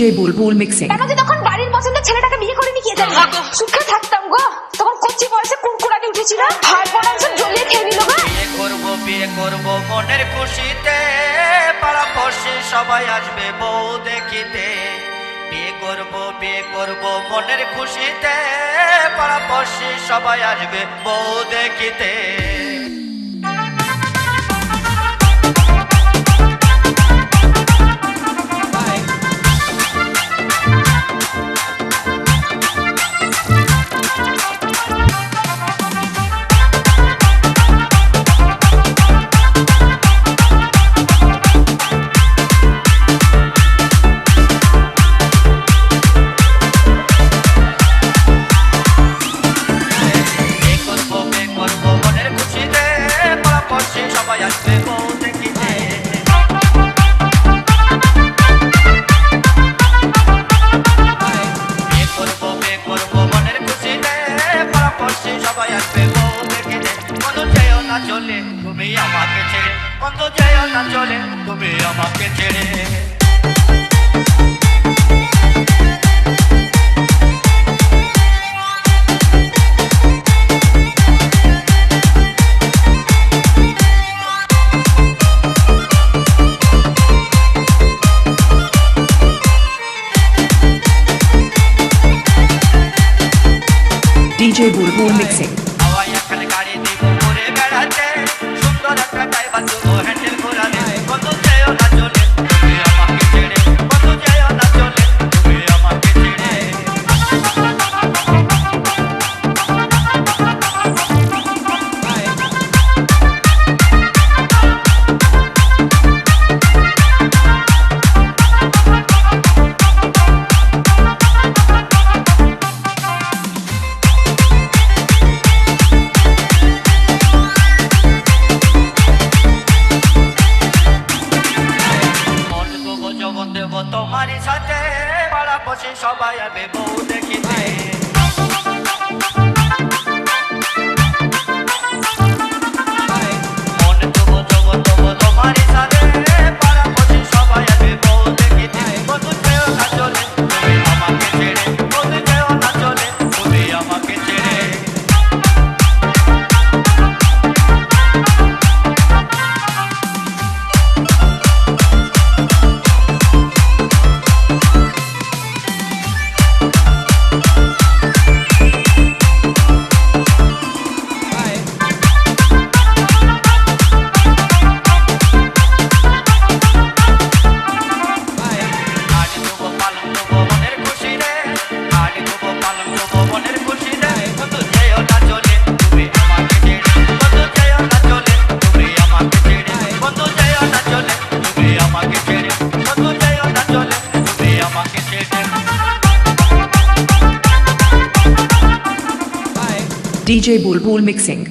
DJ বুলবুল mixing. কেন যে তখন বাড়ির পছন্দের ছেলেটাকে বিয়ে করে নিয়ে জানি সুখে থাকতাম গো। তখন কচ্ছি বয়সে কুরকুরানি উঠেছিল, ভাই বোনাংশ জ্বলিয়ে খেয়ে নিল গো। বিয়ে করবো মনের খুশিতে, পাড়া পড়শি সবাই আসবে বউ দেখিতে। বিয়ে করবো মনের খুশিতে, পাড়া পড়শি সবাই আসবে বউ দেখিতে। তুমি আমাকে ছেড়ে বন্ধু যেও না চলে, তুমি আমাকে ছেড়ে। ডিজে বুলবুল মিক্সিং। হাওয়াই এখানে গাড়ি দিব ঘুরে বেড়াতে, সুন্দর একটা ড্রাইভার দেবো হ্যান্ডেল ঘোরাতে। বন্ধু যেও না চলে, তুমি আমাকে ছেড়ে বন্ধু যেও না চলে, তুমি আমাকে ছেড়ে। তোমারই সাথে পাড়া পড়শি সবাই আসবে বউ দেখিতে। মন দেবো তোমারই সাথে পাড়া পড়শি সবাই আসবে বউ দেখিতে। বন্ধু যেও না চলে, তুমি আমাকে ছেড়ে বন্ধু যেও না চলে, তুমি আমাকে ছেড়ে। DJ Bulbul Mixing.